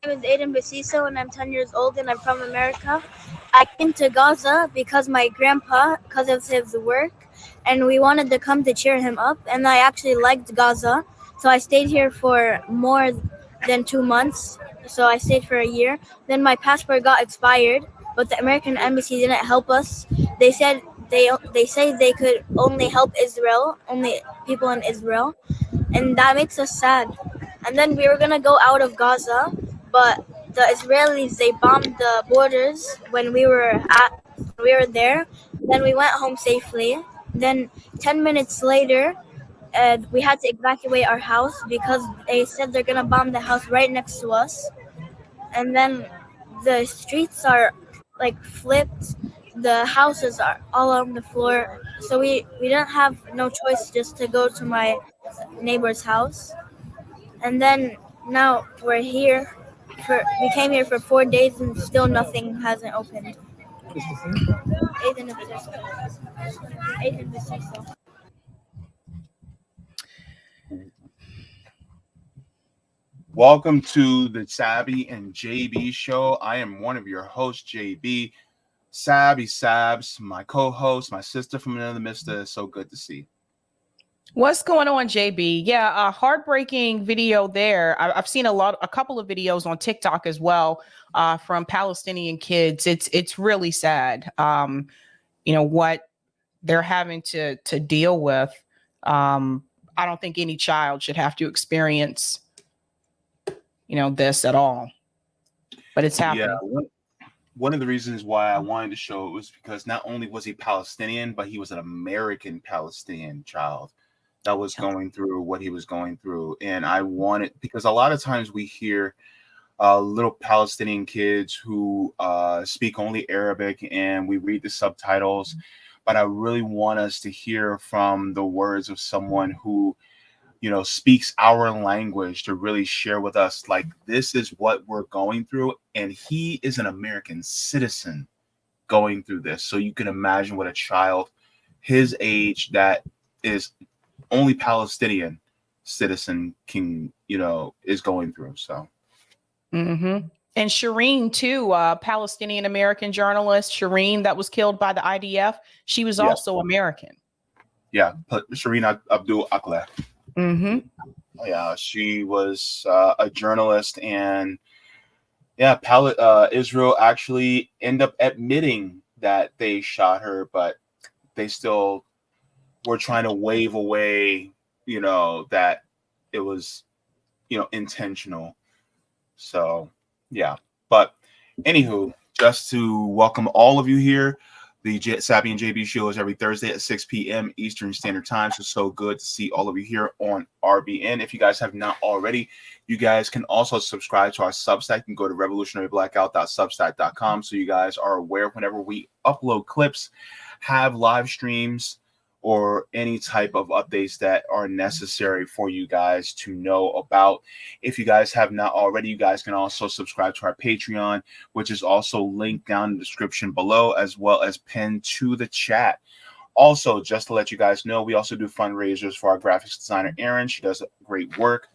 name is Aiden Basiso, and I'm 10 years old, and I'm from America. I came to Gaza because my grandpa, because of his work, and we wanted to come to cheer him up. And I actually liked Gaza, so I stayed here for more than 2 months. So I stayed for a year. Then my passport got expired, but the American embassy didn't help us. They said they say they could only help Israel, only people in Israel, and that makes us sad. And then we were gonna go out of Gaza, but the Israelis they bombed the borders when we were there. Then we went home safely. Then 10 minutes later, we had to evacuate our house because they said they're gonna bomb the house right next to us. And then the streets are like flipped. The houses are all on the floor. So we didn't have no choice just to go to my neighbor's house. And then now we're here. We came here for 4 days and still nothing hasn't opened. Aiden Basiso. Welcome to the Sabby and Jaybe show. I am one of your hosts, Jaybe. Sabby Sabs, my co-host, my sister from another mister. So good to see. What's going on, JB? Yeah, a heartbreaking video there. I've seen a couple of videos on TikTok as well from Palestinian kids. It's really sad. What they're having to deal with. I don't think any child should have to experience, this at all. But it's happening. Yeah, one of the reasons why I wanted to show it was because not only was he Palestinian, but he was an American Palestinian child that was going through what he was going through. And I wanted, because a lot of times we hear little Palestinian kids who speak only Arabic and we read the subtitles, but I really want us to hear from the words of someone who, speaks our language to really share with us, like, this is what we're going through. And he is an American citizen going through this. So you can imagine what a child his age that is only Palestinian citizen can, is going through. So. Mm-hmm. And Shireen too, Palestinian American journalist, Shireen that was killed by the IDF. She was also American. Yeah. Shireen Abdul Akleh. Mm-hmm. Yeah. She was a journalist, and Israel actually ended up admitting that they shot her, but they still were trying to wave away, that it was, intentional. So, yeah. But anywho, just to welcome all of you here. The Sabby and Jaybe show is every Thursday at 6 p.m. Eastern Standard Time. So good to see all of you here on RBN. If you guys have not already, you guys can also subscribe to our Substack. You can go to revolutionaryblackout.substack.com so you guys are aware whenever we upload clips, have live streams, or any type of updates that are necessary for you guys to know about. If you guys have not already, you guys can also subscribe to our Patreon, which is also linked down in the description below, as well as pinned to the chat. Also, just to let you guys know, we also do fundraisers for our graphics designer, Erin. She does great work.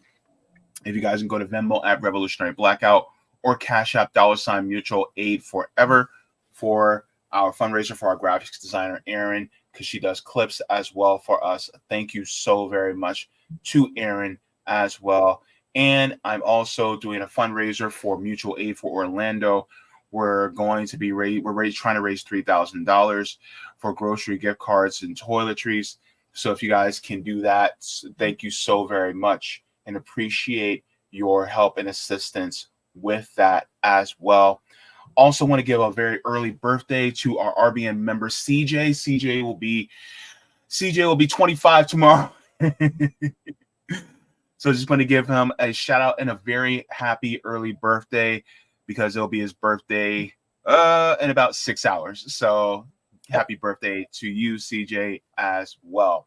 If you guys can go to Venmo at Revolutionary Blackout or Cash App $ Mutual Aid Forever for our fundraiser for our graphics designer, Erin, because she does clips as well for us. Thank you so very much to Erin as well. And I'm also doing a fundraiser for Mutual Aid for Orlando. We're trying to raise $3,000 for grocery gift cards and toiletries. So if you guys can do that, thank you so very much and appreciate your help and assistance with that as well. Also want to give a very early birthday to our RBN member, CJ. CJ will be 25 tomorrow. So just want to give him a shout out and a very happy early birthday, because it'll be his birthday in about 6 hours. So happy birthday to you, CJ, as well.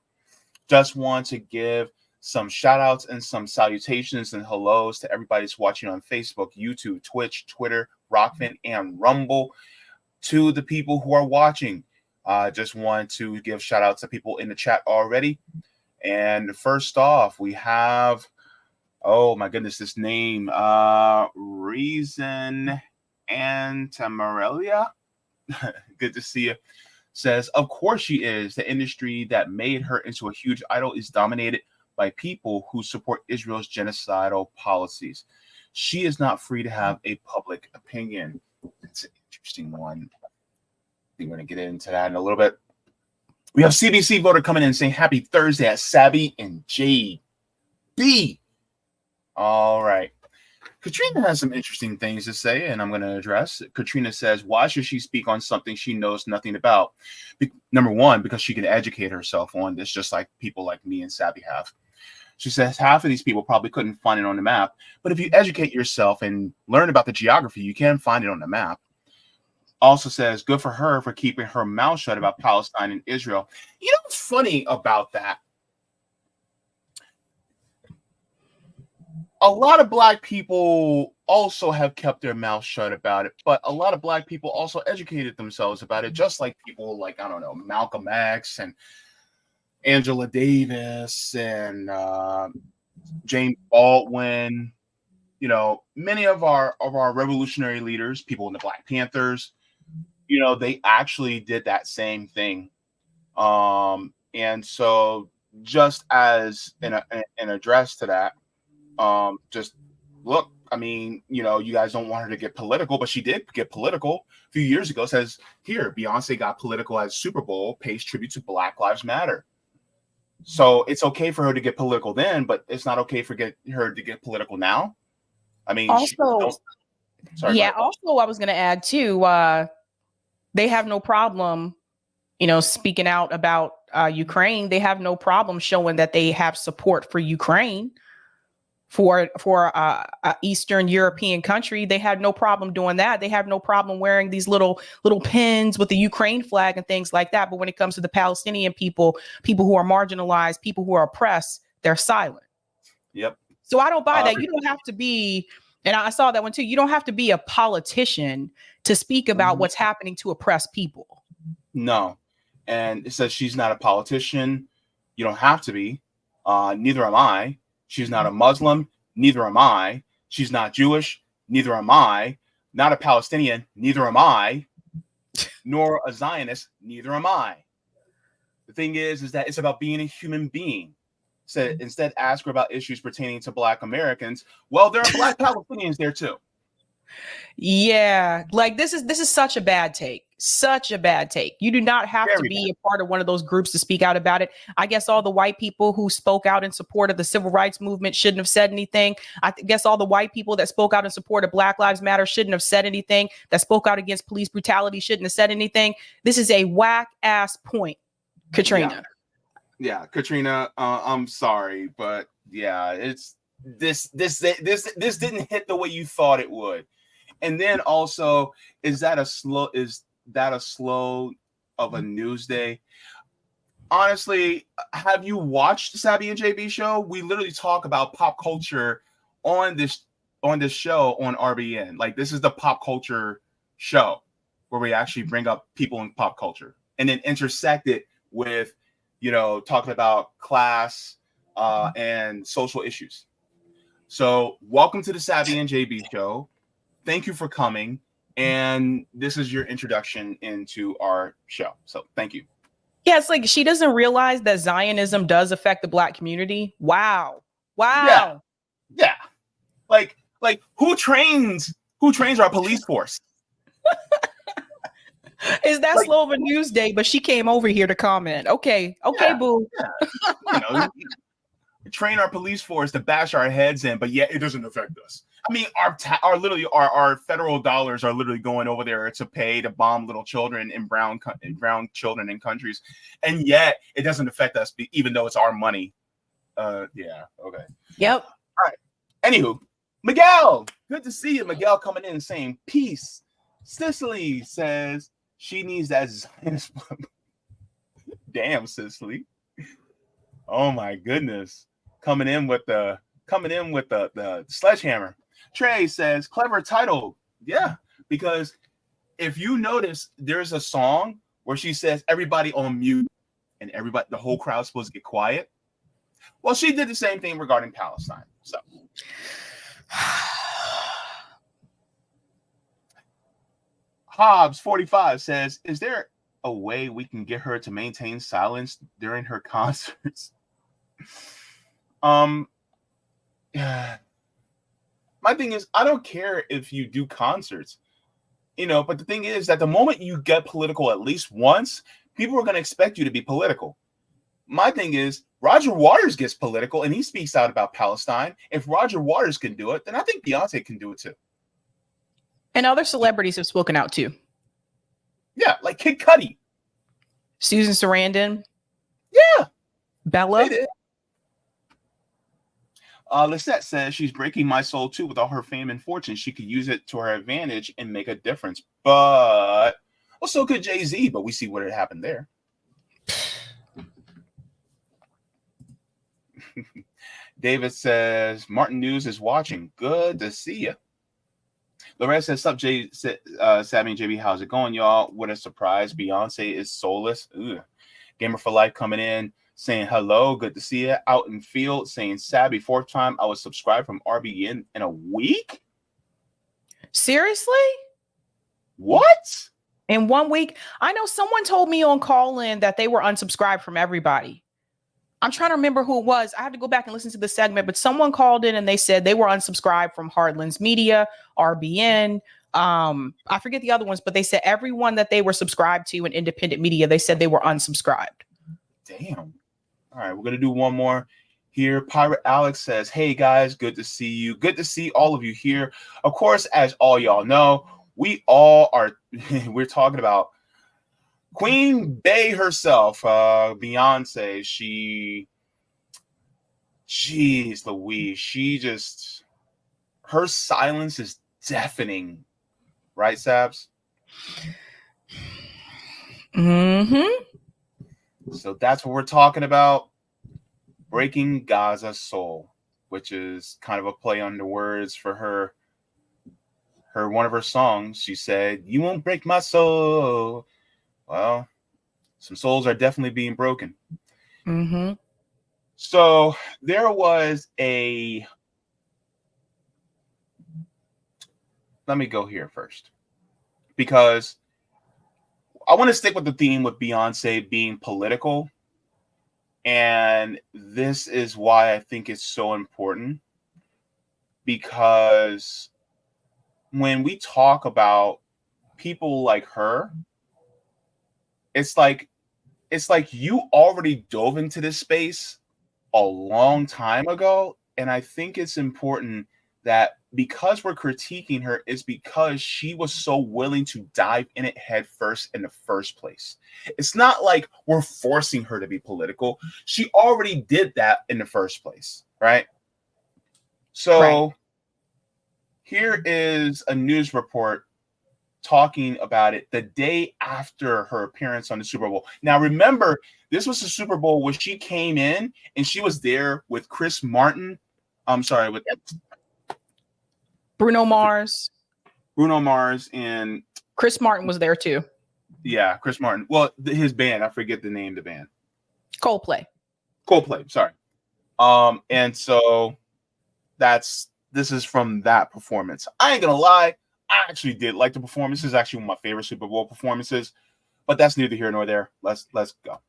Just want to give some shout outs and some salutations and hellos to everybody that's watching on Facebook, YouTube, Twitch, Twitter, Rockfin, and Rumble. To the people who are watching, just want to give shout outs to people in the chat already. And first off, we have Oh my goodness, this name, Reason Antamarelia. Good to see you. Says, of course she is. The industry that made her into a huge idol is dominated by people who support Israel's genocidal policies. She is not free to have a public opinion. It's an interesting one. I think we're going to get into that in a little bit. We have CBC voter coming in saying happy Thursday at Sabby and Jaybe. All right. Katrina has some interesting things to say, and I'm going to address. Katrina says, why should she speak on something she knows nothing about? Number one, because she can educate herself on this, just like people like me and Sabby have. She says half of these people probably couldn't find it on the map, but if you educate yourself and learn about the geography, you can find it on the map. Also says, good for her for keeping her mouth shut about Palestine and Israel. You know what's funny about that? A lot of Black people also have kept their mouth shut about it, but a lot of Black people also educated themselves about it, just like people like, I don't know, Malcolm X and Angela Davis and James Baldwin. You know, many of our revolutionary leaders, people in the Black Panthers, you know, they actually did that same thing. And so just as an address to that, just look, I mean, you know, you guys don't want her to get political, but she did get political a few years ago. Says here, Beyonce got political at Super Bowl, pays tribute to Black Lives Matter. So it's okay for her to get political then, but it's not okay for her to get political now. I mean, also, also I was going to add too, they have no problem, you know, speaking out about Ukraine. They have no problem showing that they have support for Ukraine. For Eastern European country, they had no problem doing that. They have no problem wearing these little pins with the Ukraine flag and things like that. But when it comes to the Palestinian people who are marginalized, people who are oppressed, they're silent. Yep. So I don't buy that. You don't have to be, and I saw that one too. You don't have to be a politician to speak about what's happening to oppressed people. No. And it says she's not a politician. You don't have to be. Neither am I. She's not a Muslim, neither am I. She's not Jewish, neither am I. Not a Palestinian, neither am I. Nor a Zionist, neither am I. The thing is that it's about being a human being. So instead, ask her about issues pertaining to Black Americans. Well, there are Black Palestinians there too. Yeah, like this is such a bad take. Such a bad take. You do not have to be a part of one of those groups to speak out about it. I guess all the white people who spoke out in support of the civil rights movement shouldn't have said anything. I guess all the white people that spoke out in support of Black Lives Matter shouldn't have said anything. That spoke out against police brutality shouldn't have said anything. This is a whack ass point, Katrina. Yeah, Katrina. I'm sorry, but yeah, it's this didn't hit the way you thought it would. And then also, is that a slow of a news day? Honestly, have you watched the Sabby and Jaybe show? We literally talk about pop culture on this show on RBN. Like, this is the pop culture show where we actually bring up people in pop culture and then intersect it with, you know, talking about class and social issues. So welcome to the Sabby and Jaybe show. Thank you for coming. And this is your introduction into our show. So thank you. Yeah, it's like she doesn't realize that Zionism does affect the Black community. Wow. Yeah. Like who trains our police force? Is that slow of a news day? But she came over here to comment. Okay, boo. Yeah. You know, train our police force to bash our heads in, but yet it doesn't affect us. I mean, our federal dollars are literally going over there to pay to bomb little children in brown children in countries, and yet it doesn't affect us, even though it's our money. Yeah. Okay. Yep. All right. Anywho, Miguel, good to see you. Miguel coming in saying peace. Cicely says she needs that Zionist. Damn, Cicely. Oh my goodness. Coming in with the sledgehammer. Trey says, clever title. Yeah, because if you notice, there's a song where she says everybody on mute and the whole crowd's supposed to get quiet. Well, she did the same thing regarding Palestine. So Hobbs 45 says, "Is there a way we can get her to maintain silence during her concerts?" My thing is, I don't care if you do concerts, but the thing is that the moment you get political at least once, people are going to expect you to be political. My thing is, Roger Waters gets political and he speaks out about Palestine. If Roger Waters can do it, then I think Beyonce can do it too. And other celebrities have spoken out too. Yeah, like Kid Cudi. Susan Sarandon. Yeah. Bella. They did. Lisette says she's breaking my soul too with all her fame and fortune. She could use it to her advantage and make a difference. But, well, so could Jay-Z, but we see what had happened there. David says, Martin News is watching. Good to see you. Loretta says, sup, Sabby and Jaybe, how's it going, y'all? What a surprise. Beyonce is soulless. Ugh. Gamer for Life coming in, saying hello. Good to see you. Out in field, saying Sabby, 4th time I was subscribed from RBN in a week? Seriously? What? In 1 week? I know someone told me on call-in that they were unsubscribed from everybody. I'm trying to remember who it was. I have to go back and listen to the segment, but someone called in and they said they were unsubscribed from Heartlands Media, RBN. I forget the other ones, but they said everyone that they were subscribed to in independent media, they said they were unsubscribed. Damn. All right, we're going to do one more here. Pirate Alex says, hey guys, good to see you. Good to see all of you here. Of course, as all y'all know, we all are, we're talking about Queen Bey herself, Beyonce. Jeez Louise, her silence is deafening, right, Sabs? Mm-hmm. So that's what we're talking about. Breaking Gaza's soul, which is kind of a play on the words for her one of her songs. She said, "You won't break my soul." Well, some souls are definitely being broken. Mm-hmm. So there was let me go here first, because I want to stick with the theme with Beyonce being political. And this is why I think it's so important, because when we talk about people like her, it's like you already dove into this space a long time ago. And I think it's important that because we're critiquing her is because she was so willing to dive in it head first in the first place. It's not like we're forcing her to be political. She already did that in the first place, right? So Here is a news report talking about it the day after her appearance on the Super Bowl. Now, remember, this was the Super Bowl where she came in and she was there with Chris Martin. I'm sorry, with Bruno Mars. And Chris Martin was there too. Yeah, Chris Martin. Well, his band, I forget the name of the band. Coldplay, sorry. And so this is from that performance. I ain't gonna lie, I actually did like the performance. This is actually one of my favorite Super Bowl performances, but that's neither here nor there. Let's go.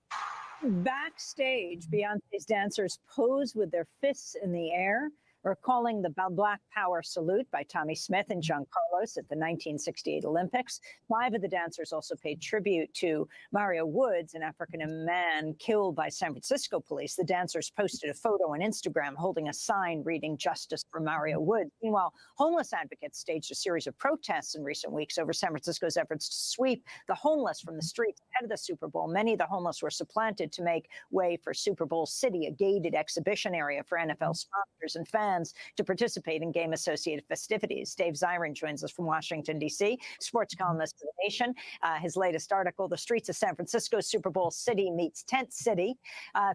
Backstage, Beyonce's dancers pose with their fists in the air, recalling the Black Power salute by Tommy Smith and John Carlos at the 1968 Olympics. 5 of the dancers also paid tribute to Mario Woods, an African man killed by San Francisco police. The dancers posted a photo on Instagram holding a sign reading "Justice for Mario Woods." Meanwhile, homeless advocates staged a series of protests in recent weeks over San Francisco's efforts to sweep the homeless from the streets ahead of the Super Bowl. Many of the homeless were supplanted to make way for Super Bowl City, a gated exhibition area for NFL sponsors and fans to participate in game-associated festivities. Dave Zirin joins us from Washington, D.C., sports columnist for The Nation. His latest article, "The Streets of San Francisco, Super Bowl City Meets Tent City."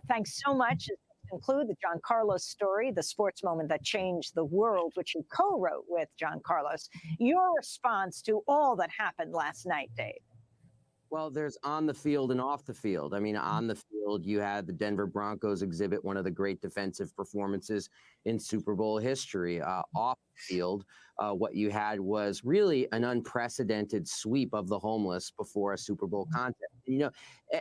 Thanks so much. To conclude the John Carlos story, the sports moment that changed the world, which you co-wrote with John Carlos. Your response to all that happened last night, Dave? Well, there's on the field and off the field. I mean, on the field, you had the Denver Broncos exhibit one of the great defensive performances in Super Bowl history. Off the field, what you had was really an unprecedented sweep of the homeless before a Super Bowl contest. You know,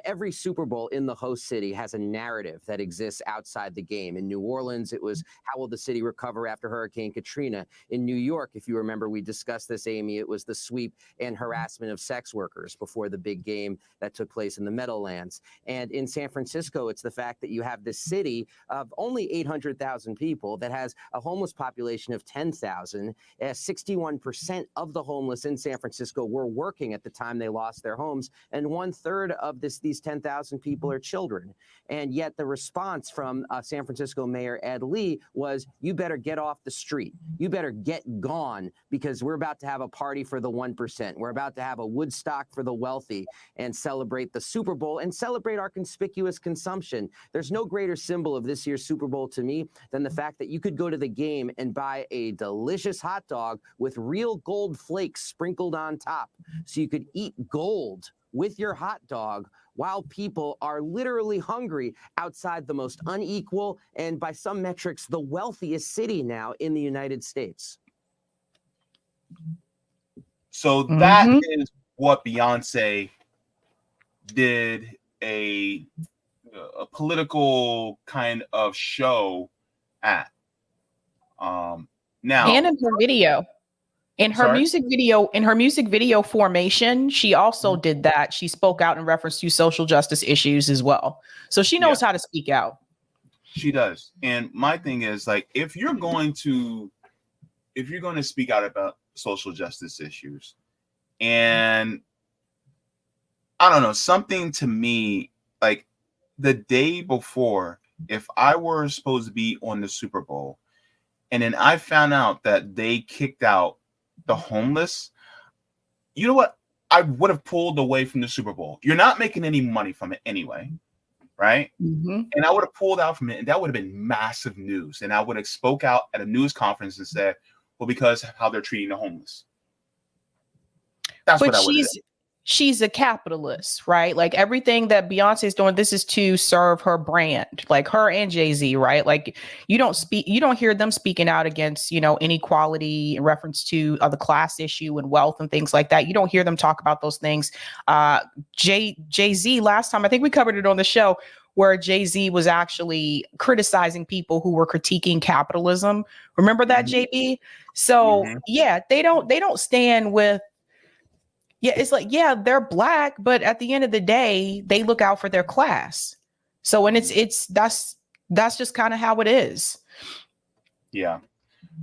every Super Bowl in the host city has a narrative that exists outside the game. In New Orleans, it was how will the city recover after Hurricane Katrina? In New York, if you remember, we discussed this, Amy, it was the sweep and harassment of sex workers before the big game that took place in the Meadowlands. And in San Francisco, it's the fact that you have this city of only 800,000 people that has a homeless population of 10,000. 61% of the homeless in San Francisco were working at the time they lost their homes, and 1/3 of these 10,000 people are children. And yet the response from San Francisco Mayor Ed Lee was, you better get off the street. You better get gone, because we're about to have a party for the 1%. We're about to have a Woodstock for the wealthy and celebrate the Super Bowl and celebrate our conspicuous consumption. There's no greater symbol of this year's Super Bowl to me than the fact that you could go to the game and buy a delicious hot dog with real gold flakes sprinkled on top. So you could eat gold with your hot dog while people are literally hungry outside the most unequal and, by some metrics, the wealthiest city now in the United States. So that is what Beyonce did, a political kind of show at. Now, and in her video, in her music video formation, she also did that. She spoke out in reference to social justice issues as well. So she knows how to speak out. She does. And my thing is, like, if you're going to speak out about social justice issues, and I don't know, something to me, like the day before, if I were supposed to be on the Super Bowl, and then I found out that they kicked out the homeless, you know what? I would have pulled away from the Super Bowl. You're not making any money from it anyway, right? And I would have pulled out from it, and that would have been massive news. And I would have spoke out at a news conference and said, well, because of how they're treating the homeless. That's what I would have done. She's a capitalist, right? Like everything that Beyonce is doing, this is to serve her brand, like her and Jay-Z, right? Like you don't hear them speaking out against, inequality in reference to the class issue and wealth and things like that. You don't hear them talk about those things. Jay-Z, last time, I think we covered it on the show, where Jay-Z was actually criticizing people who were critiquing capitalism. Remember that, Jaybe? So they don't stand with, it's like, they're Black, but at the end of the day, they look out for their class. So, and that's just kind of how it is. Yeah.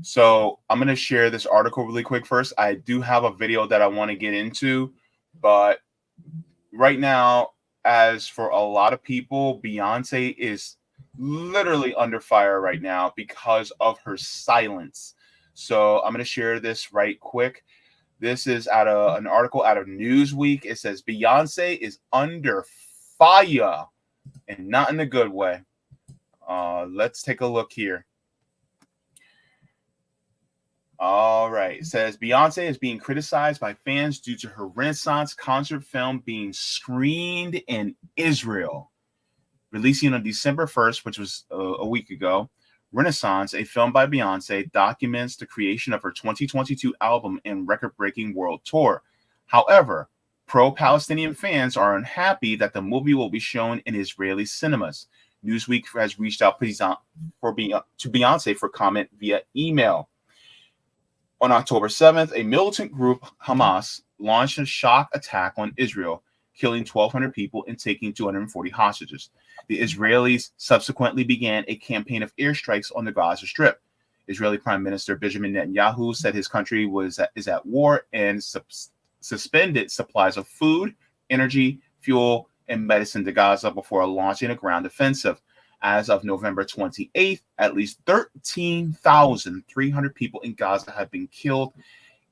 So I'm going to share this article really quick first. I do have a video that I want to get into, but right now, as for a lot of people, Beyonce is literally under fire right now because of her silence. So I'm going to share this right quick. This is an article out of Newsweek. It says Beyonce is under fire, and not in a good way. Let's take a look here. All right. It says Beyonce is being criticized by fans due to her Renaissance concert film being screened in Israel. Releasing on December 1st, which was a week ago, Renaissance, a film by Beyonce, documents the creation of her 2022 album and record-breaking world tour. However, pro-Palestinian fans are unhappy that the movie will be shown in Israeli cinemas. Newsweek has reached out to Beyonce for comment via email. On October 7th, a militant group, Hamas, launched a shock attack on Israel, killing 1,200 people and taking 240 hostages. The Israelis subsequently began a campaign of airstrikes on the Gaza Strip. Israeli Prime Minister Benjamin Netanyahu said his country is at war and suspended supplies of food, energy, fuel, and medicine to Gaza before launching a ground offensive. As of November 28th, at least 13,300 people in Gaza have been killed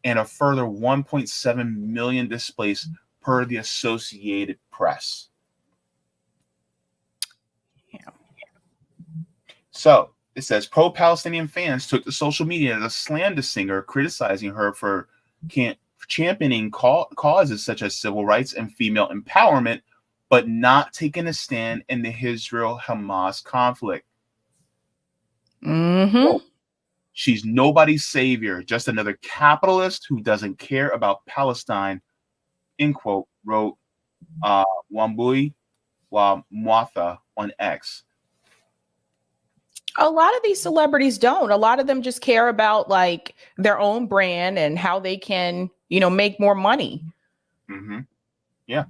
and a further 1.7 million displaced per the Associated Press. So it says pro-Palestinian fans took to social media to slam the singer, criticizing her for championing causes such as civil rights and female empowerment, but not taking a stand in the Israel-Hamas conflict. Mm-hmm. She's nobody's savior, just another capitalist who doesn't care about Palestine, end quote, wrote Wambui Mwatha on X. A lot of these celebrities don't. A lot of them just care about like their own brand and how they can, make more money. Mm-hmm. Yeah.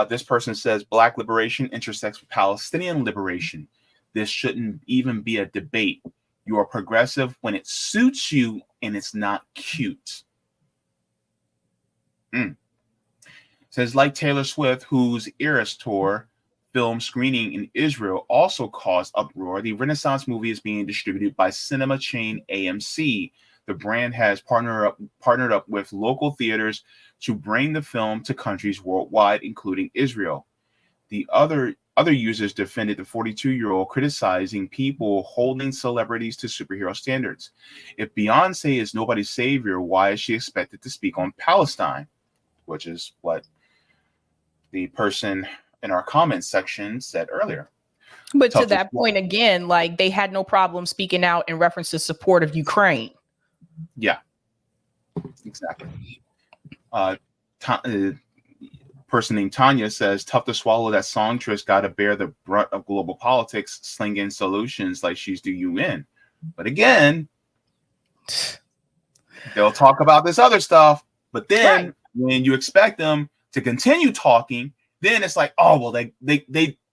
This person says Black liberation intersects with Palestinian liberation. This shouldn't even be a debate. You are progressive when it suits you and it's not cute. Says like Taylor Swift, whose Eras tour film screening in Israel also caused uproar. The Renaissance movie is being distributed by cinema chain AMC. The brand has partnered up with local theaters to bring the film to countries worldwide, including Israel. The other users defended the 42-year-old, criticizing people holding celebrities to superhero standards. If Beyonce is nobody's savior, why is she expected to speak on Palestine? Which is what the person in our comments section said earlier. But to that point again, like they had no problem speaking out in reference to support of Ukraine. Yeah, exactly. Person named Tanya says, tough to swallow that songstress got to bear the brunt of global politics, slinging solutions like she's the UN. But again, they'll talk about this other stuff, but then when you expect them to continue talking, then it's like, oh, well, they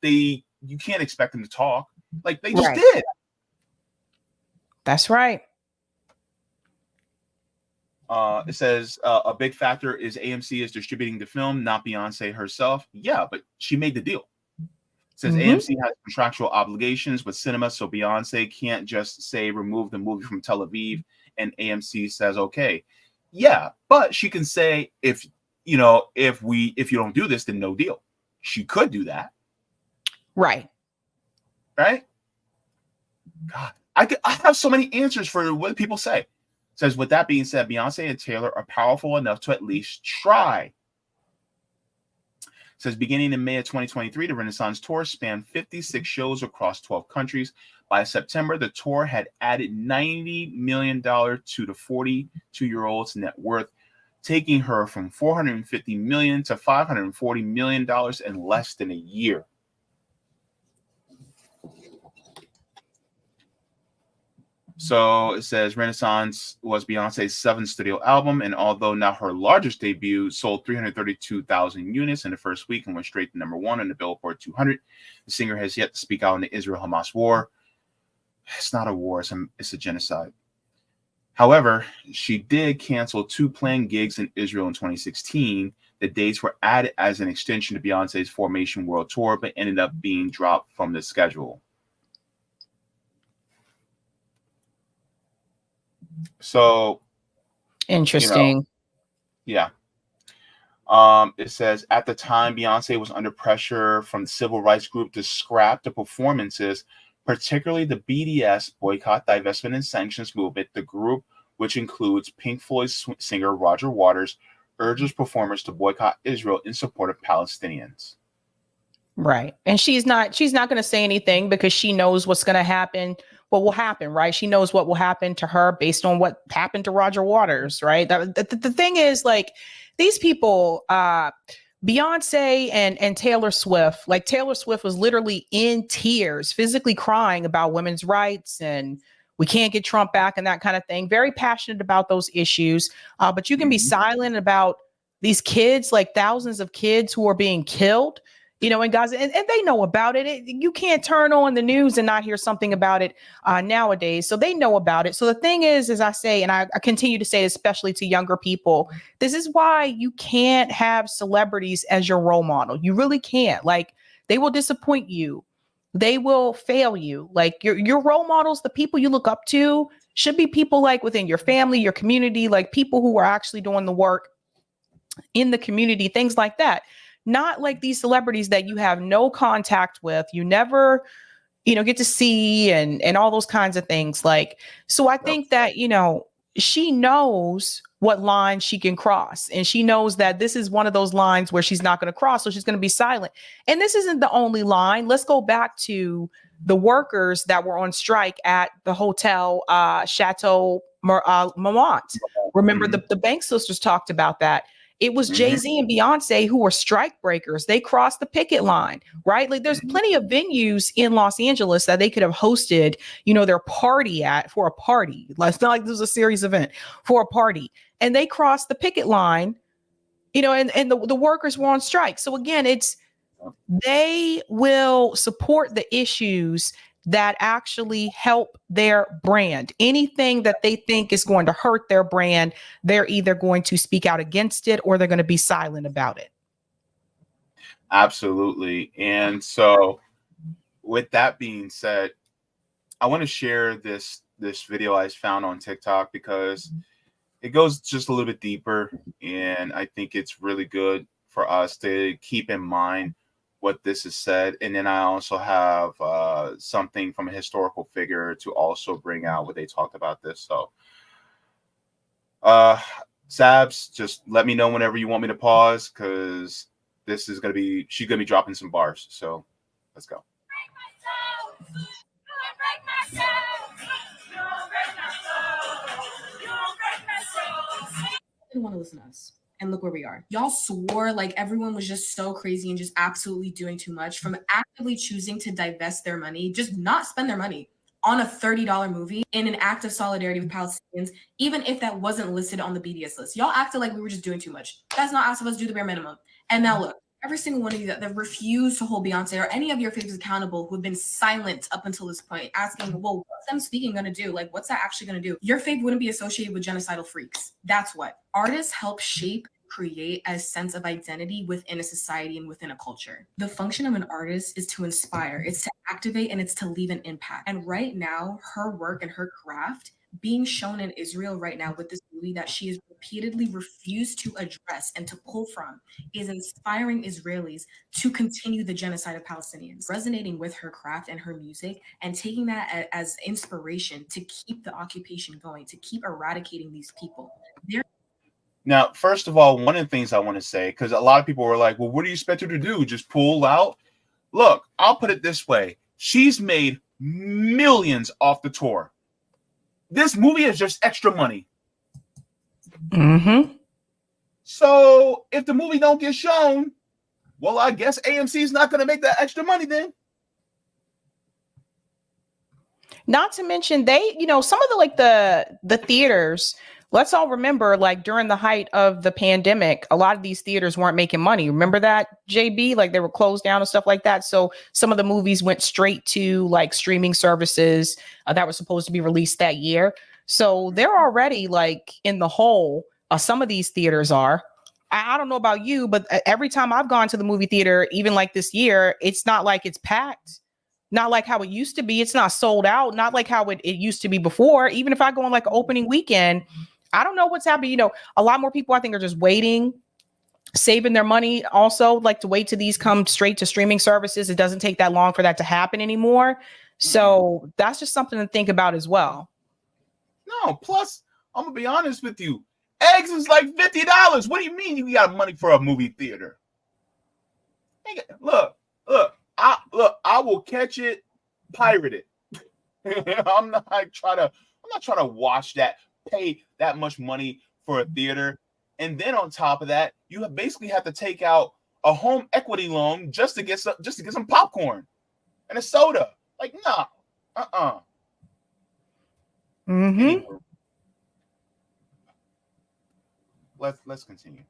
you can't expect them to talk. Like they just did. That's right. It says a big factor is AMC is distributing the film, not Beyonce herself. Yeah, but she made the deal. It says AMC has contractual obligations with cinema, so Beyonce can't just say remove the movie from Tel Aviv and AMC says okay. Yeah, but she can say if you don't do this, then no deal. She could do that. Right? God, I have so many answers for what people say. Says, with that being said, Beyonce and Taylor are powerful enough to at least try. Says, beginning in May of 2023, the Renaissance Tour spanned 56 shows across 12 countries. By September, the tour had added $90 million to the 42-year-old's net worth, taking her from $450 million to $540 million in less than a year. So it says Renaissance was Beyonce's 7th studio album, and although not her largest debut, sold 332,000 units in the first week and went straight to number 1 on the Billboard 200. The singer has yet to speak out on the Israel-Hamas war. It's not a war, it's a genocide. However, she did cancel 2 planned gigs in Israel in 2016. The dates were added as an extension to Beyonce's Formation World Tour, but ended up being dropped from the schedule. So interesting. It says at the time Beyonce was under pressure from the civil rights group to scrap the performances, particularly the BDS, Boycott, Divestment and Sanctions movement. The group, which includes Pink Floyd's singer Roger Waters, urges performers to boycott Israel in support of Palestinians. Right. And she's not going to say anything because she knows what's going to happen. What will happen, right? She knows what will happen to her based on what happened to Roger Waters, right? The thing is, like, these people, Beyonce and Taylor Swift, like Taylor Swift was literally in tears, physically crying about women's rights and we can't get Trump back and that kind of thing. Very passionate about those issues. But you can be silent about these kids, like thousands of kids who are being killed, in Gaza, and they know about it. You can't turn on the news and not hear something about it nowadays. So they know about it. So the thing is, as I say, and I continue to say, especially to younger people, this is why you can't have celebrities as your role model. You really can't. Like, they will disappoint you. They will fail you. Like, your role models, the people you look up to, should be people like within your family, your community, like people who are actually doing the work in the community, things like that. Not like these celebrities that you have no contact with, you never, get to see and all those kinds of things. Like, so I think that, she knows what line she can cross. And she knows that this is one of those lines where she's not going to cross. So she's going to be silent. And this isn't the only line. Let's go back to the workers that were on strike at the hotel Chateau Marmont. Remember, the Bank sisters talked about that. It was Jay-Z and Beyonce who were strike breakers. They crossed the picket line, right? Like there's plenty of venues in Los Angeles that they could have hosted, their party at for a party. It's not like this was a serious event, for a party. And they crossed the picket line, and the workers were on strike. So again, they will support the issues that actually help their brand. Anything that they think is going to hurt their brand, they're either going to speak out against it or they're going to be silent about it. Absolutely. And so with that being said, I want to share this video I found on TikTok because it goes just a little bit deeper, and I think it's really good for us to keep in mind what this is said. And then I also have something from a historical figure to also bring out what they talked about this. So Sabs, just let me know whenever you want me to pause, because this is she's gonna be dropping some bars. So let's go. Didn't want to listen to us. And look where we are. Y'all swore like everyone was just so crazy and just absolutely doing too much, from actively choosing to divest their money, just not spend their money on a $30 movie in an act of solidarity with Palestinians, even if that wasn't listed on the BDS list. Y'all acted like we were just doing too much. That's not asked of us to do the bare minimum. And now look, every single one of you that refused to hold Beyonce or any of your favorites accountable who have been silent up until this point, asking, well, what's them speaking going to do? Like, what's that actually going to do? Your fave wouldn't be associated with genocidal freaks. That's what. Artists help shape, create a sense of identity within a society and within a culture. The function of an artist is to inspire, it's to activate, and it's to leave an impact. And right now, her work and her craft being shown in Israel right now with this movie that she has repeatedly refused to address and to pull from is inspiring Israelis to continue the genocide of Palestinians, resonating with her craft and her music and taking that as inspiration to keep the occupation going, to keep eradicating these people. Now, first of all, one of the things I want to say, because a lot of people were like, well, what do you expect her to do? Just pull out? Look, I'll put it this way. She's made millions off the tour. This movie is just extra money. So if the movie don't get shown, well, I guess AMC is not going to make that extra money then. Not to mention they, some of the theaters, let's all remember, like during the height of the pandemic, a lot of these theaters weren't making money. Remember that, JB? Like they were closed down and stuff like that. So some of the movies went straight to like streaming services that were supposed to be released that year. So they're already like in the hole. Some of these theaters are. I don't know about you, but every time I've gone to the movie theater, even like this year, it's not like it's packed. Not like how it used to be. It's not sold out. Not like how it used to be before. Even if I go on like an opening weekend, I don't know what's happening. A lot more people I think are just waiting, saving their money also, like to wait till these come straight to streaming services. It doesn't take that long for that to happen anymore. So that's just something to think about as well. No, plus, I'm going to be honest with you. Eggs is like $50. What do you mean you got money for a movie theater? Look, I will catch it, pirate it. I'm not trying to watch that, pay that much money for a theater. And then on top of that, you basically have to take out a home equity loan just to get some popcorn and a soda. Like, no. Anyway, let's continue.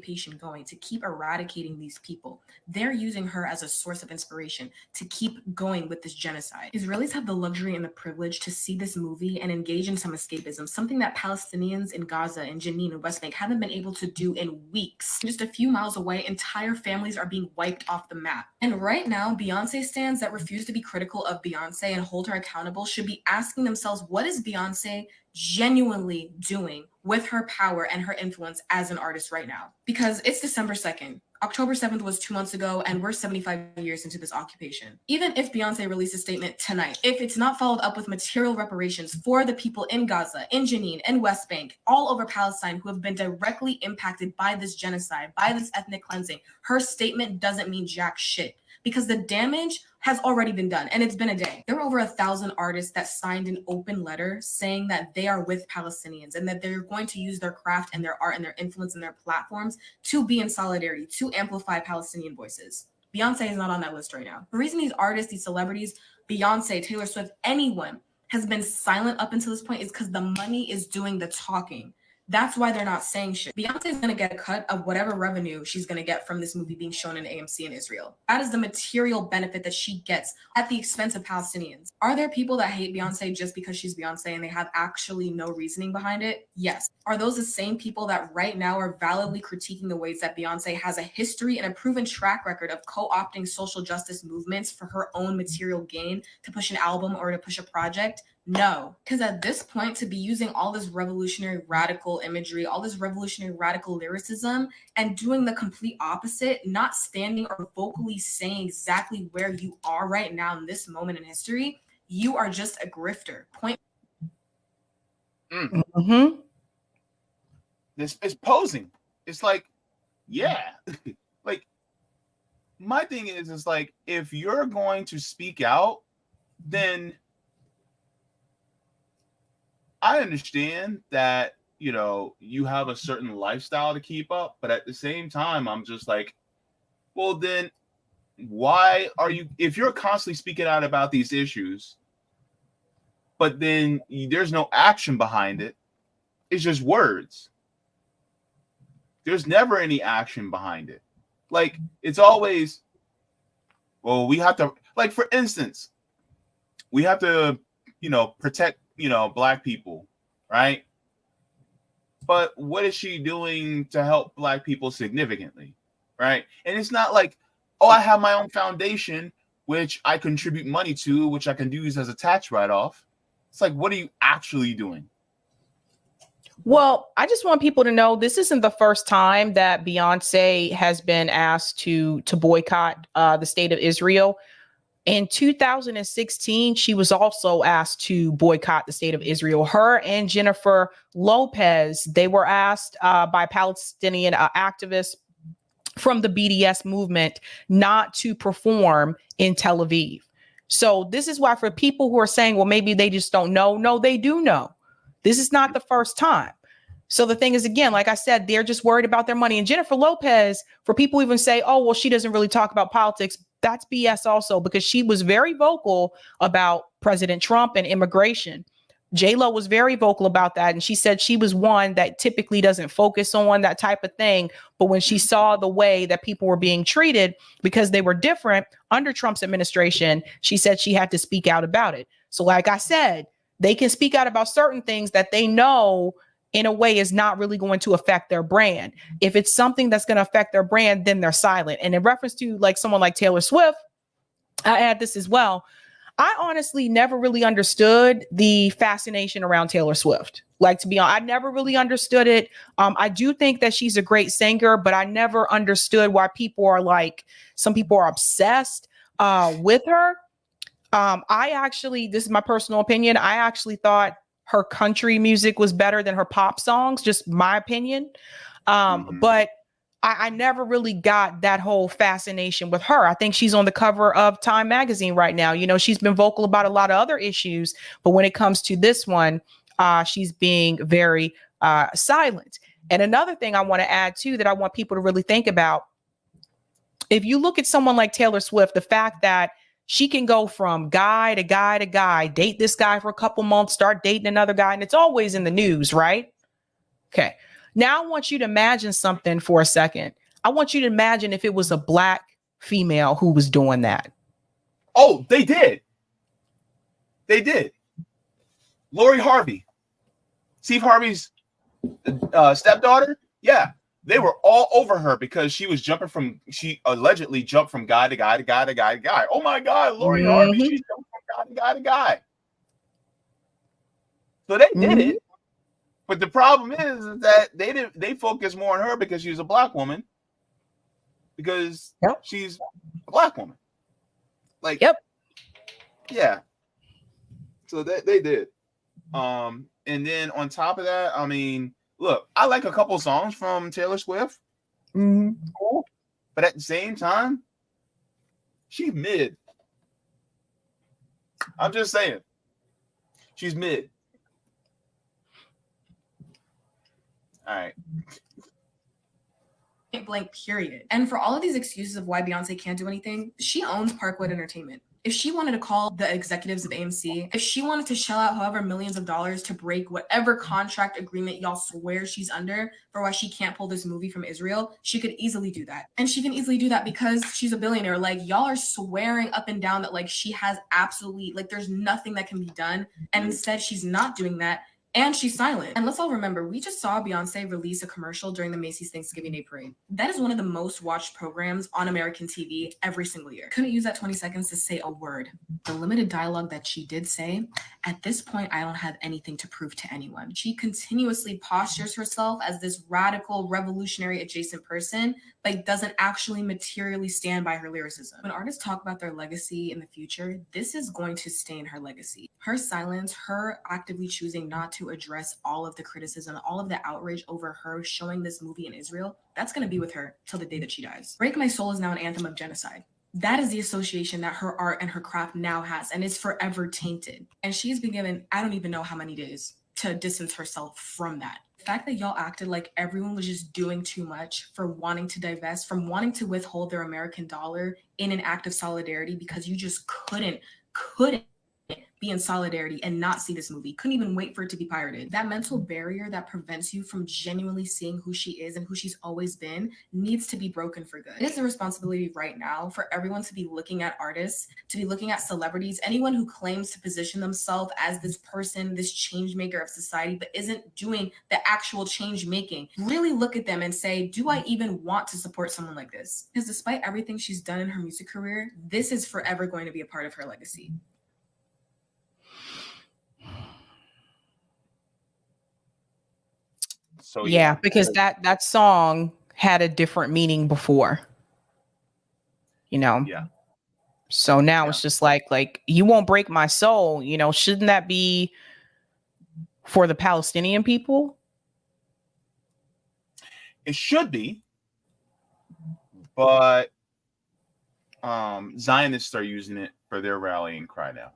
Patient going to keep eradicating these people. They're using her as a source of inspiration to keep going with this genocide. Israelis have the luxury and the privilege to see this movie and engage in some escapism, something that Palestinians in Gaza and Jenin and West Bank haven't been able to do in weeks. Just a few miles away, entire families are being wiped off the map. And right now, Beyonce stans that refuse to be critical of Beyonce and hold her accountable should be asking themselves, what is Beyonce, genuinely doing with her power and her influence as an artist right now? Because it's December 2nd. October 7th was 2 months ago, and we're 75 years into this occupation. Even if Beyonce released a statement tonight, if it's not followed up with material reparations for the people in Gaza, in Jenin, in West Bank, all over Palestine who have been directly impacted by this genocide, by this ethnic cleansing, her statement doesn't mean jack shit. Because the damage has already been done, and it's been a day. There were over 1,000 artists that signed an open letter saying that they are with Palestinians and that they're going to use their craft and their art and their influence and their platforms to be in solidarity, to amplify Palestinian voices. Beyonce is not on that list right now. The reason these artists, these celebrities, Beyonce, Taylor Swift, anyone has been silent up until this point is because the money is doing the talking. That's why they're not saying shit. Beyonce is going to get a cut of whatever revenue she's going to get from this movie being shown in AMC in Israel. That is the material benefit that she gets at the expense of Palestinians. Are there people that hate Beyonce just because she's Beyonce and they have actually no reasoning behind it? Yes. Are those the same people that right now are validly critiquing the ways that Beyonce has a history and a proven track record of co-opting social justice movements for her own material gain to push an album or to push a project? No, because at this point, to be using all this revolutionary radical imagery, all this revolutionary radical lyricism, and doing the complete opposite, not standing or vocally saying exactly where you are right now in this moment in history, you are just a grifter. Point. Mm-hmm. This is posing. It's like, yeah. Like, my thing is like, if you're going to speak out, then I understand that, you know, you have a certain lifestyle to keep up, but at the same time, I'm just like, well, then why are you, if you're constantly speaking out about these issues, but then there's no action behind it, it's just words. There's never any action behind it. Like, it's always, well, we have to, like, for instance, we have to, you know, protect, you know, Black people, right? But what is she doing to help Black people significantly, right? And it's not like, oh, I have my own foundation, which I contribute money to, which I can use as a tax write-off. It's like, what are you actually doing? Well, I just want people to know this isn't the first time that Beyonce has been asked to boycott the state of Israel. In 2016, she was also asked to boycott the state of Israel. Her and Jennifer Lopez, they were asked by Palestinian activists from the BDS movement not to perform in Tel Aviv. So this is why, for people who are saying, well, maybe they just don't know. No, they do know. This is not the first time. So the thing is, again, like I said, they're just worried about their money. And Jennifer Lopez, for people who even say, oh, well, she doesn't really talk about politics, that's BS also, because she was very vocal about President Trump and immigration. J-Lo was very vocal about that. And she said she was one that typically doesn't focus on that type of thing. But when she saw the way that people were being treated because they were different under Trump's administration, she said she had to speak out about it. So like I said, they can speak out about certain things that they know in a way is not really going to affect their brand. If it's something that's going to affect their brand, then they're silent. And in reference to like someone like Taylor Swift, I add this as well. I honestly never really understood the fascination around Taylor Swift. Like, to be honest, I never really understood it. I do think that she's a great singer, but I never understood why people are like, some people are obsessed with her. I actually, this is my personal opinion, I actually thought her country music was better than her pop songs, just my opinion. But I never really got that whole fascination with her. I think she's on the cover of Time magazine right now. You know, she's been vocal about a lot of other issues, but when it comes to this one, she's being very silent. And another thing I want to add too, that I want people to really think about, if you look at someone like Taylor Swift, the fact that she can go from guy to guy to guy, date this guy for a couple months, start dating another guy, and it's always in the news, right? Okay. Now I want you to imagine something for a second. I want you to imagine if it was a Black female who was doing that. Oh, they did. They did. Lori Harvey, Steve Harvey's stepdaughter. Yeah. They were all over her because she allegedly jumped from guy to guy to guy to guy to guy. Oh my God, Lori Harvey, she jumped from guy to guy to guy. So they did it. But the problem is that they focus more on her because she's a black woman. Because she's a black woman. Like, yeah. So they did. And then on top of that, I mean, look, I like a couple songs from Taylor Swift. Cool. But at the same time, she's mid. I'm just saying. She's mid. All right. Blank period. And for all of these excuses of why Beyonce can't do anything, she owns Parkwood Entertainment. If she wanted to call the executives of AMC, if she wanted to shell out however millions of dollars to break whatever contract agreement y'all swear she's under for why she can't pull this movie from Israel, she could easily do that. And she can easily do that because she's a billionaire. Like, y'all are swearing up and down that like she has absolutely, like, there's nothing that can be done. And instead she's not doing that. And she's silent. And let's all remember, we just saw Beyonce release a commercial during the Macy's Thanksgiving Day Parade. That is one of the most watched programs on American TV every single year. Couldn't use that 20 seconds to say a word. The limited dialogue that she did say, at this point, I don't have anything to prove to anyone. She continuously postures herself as this radical, revolutionary adjacent person, but doesn't actually materially stand by her lyricism. When artists talk about their legacy in the future, this is going to stain her legacy. Her silence, her actively choosing not to address all of the criticism, all of the outrage over her showing this movie in Israel, that's going to be with her till the day that she dies. Break My Soul is now an anthem of genocide. That is the association that her art and her craft now has, and is forever tainted. And she's been given, I don't even know how many days to distance herself from that. The fact that y'all acted like everyone was just doing too much for wanting to divest, from wanting to withhold their American dollar in an act of solidarity because you just couldn't be in solidarity and not see this movie, couldn't even wait for it to be pirated. That mental barrier that prevents you from genuinely seeing who she is and who she's always been needs to be broken for good. It is a responsibility right now for everyone to be looking at artists, to be looking at celebrities, anyone who claims to position themselves as this person, this change maker of society, but isn't doing the actual change making. Really look at them and say, do I even want to support someone like this? Because despite everything she's done in her music career, this is forever going to be a part of her legacy. So yeah, because that song had a different meaning before, you know. Yeah. So now it's just like you won't break my soul, you know. Shouldn't that be for the Palestinian people? It should be, but Zionists are using it for their rallying cry now.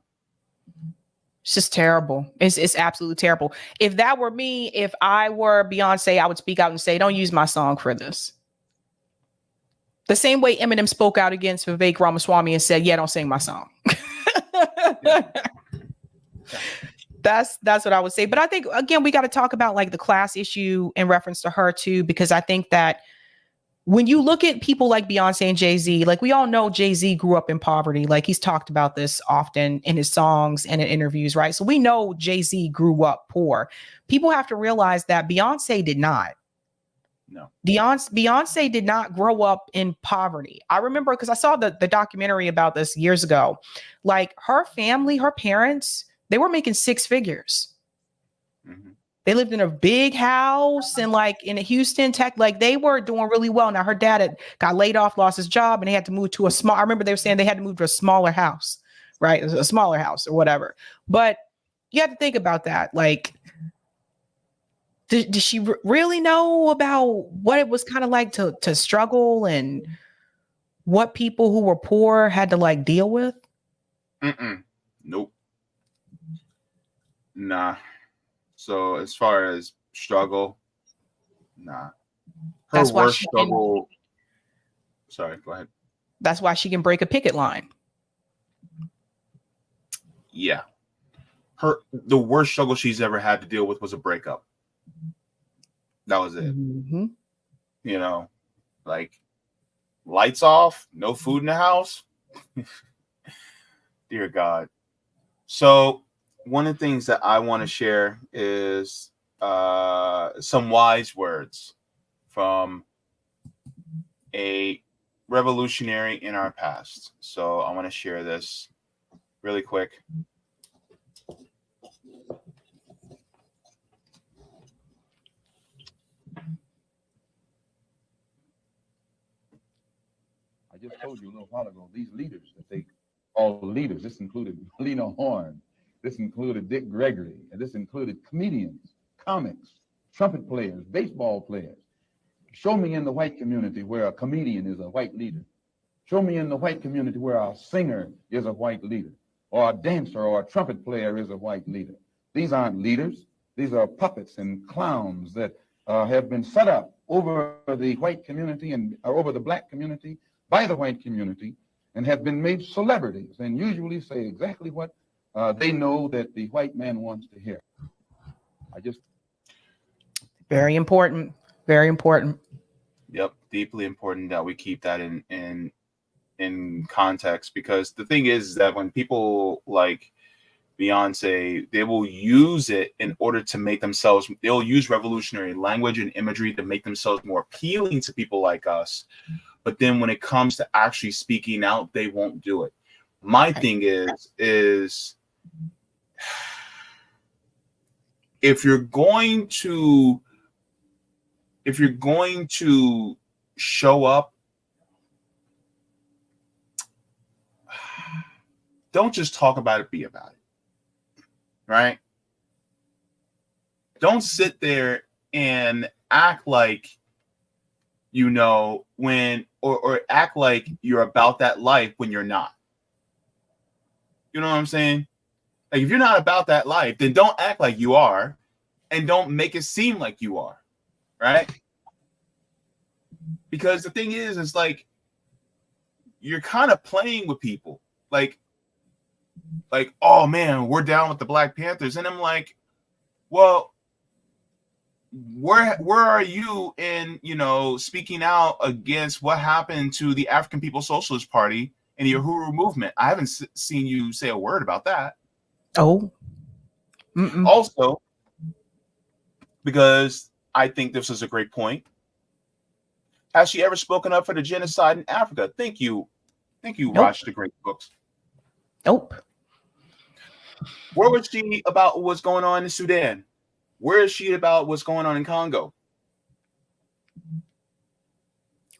It's just terrible. It's absolutely terrible. If that were me, if I were Beyonce, I would speak out and say, don't use my song for this. The same way Eminem spoke out against Vivek Ramaswamy and said, yeah, don't sing my song. That's what I would say. But I think, again, we got to talk about like the class issue in reference to her too, because I think that when you look at people like Beyonce and Jay-Z, like we all know Jay-Z grew up in poverty. Like he's talked about this often in his songs and in interviews, right? So we know Jay-Z grew up poor. People have to realize that Beyonce did not. No. Beyonce did not grow up in poverty. I remember because I saw the documentary about this years ago. Like her family, her parents, they were making six figures. Mm-hmm. They lived in a big house and like in Houston, Tech, like they were doing really well. Now her dad had got laid off, lost his job, and they had to move to I remember they were saying they had to move to a smaller house, right? A smaller house or whatever. But you have to think about that. Like, did she really know about what it was kind of like to struggle and what people who were poor had to like deal with? Nope. Nah. So as far as struggle, nah. Her worst struggle. Sorry, go ahead. That's why she can break a picket line. Yeah. The worst struggle she's ever had to deal with was a breakup. That was it. Mm-hmm. You know, like lights off, no food in the house. Dear God. So one of the things that I want to share is some wise words from a revolutionary in our past. So I want to share this really quick. told you a little while ago, these leaders that they call leaders, this included Lena Horne, this included Dick Gregory, and this included comedians, comics, trumpet players, baseball players. Show me in the white community where a comedian is a white leader. Show me in the white community where a singer is a white leader, or a dancer or a trumpet player is a white leader. These aren't leaders. These are puppets and clowns that have been set up over the white community and over the black community by the white community and have been made celebrities and usually say exactly what they know that the white man wants to hear. Very important. Very important. Yep, deeply important that we keep that in context, because the thing is that when people like Beyonce, they will use it in order to make themselves, they'll use revolutionary language and imagery to make themselves more appealing to people like us. But then when it comes to actually speaking out, they won't do it. My thing is if you're going to show up, don't just talk about it, be about it. Right? Don't sit there and act like you know when, or act like you're about that life when you're not. You know what I'm saying? Like, if you're not about that life, then don't act like you are, and don't make it seem like you are. Right? Because the thing is like, you're kind of playing with people. Like, oh man, we're down with the Black Panthers. And I'm like, well, where are you in, speaking out against what happened to the African People's Socialist Party and the Uhuru movement? I haven't seen you say a word about that. Oh. Also, because I think this is a great point, has she ever spoken up for the genocide in Africa? Thank you, nope. Watch the great books. Nope. Where was she about what's going on in Sudan? Where is she about what's going on in Congo?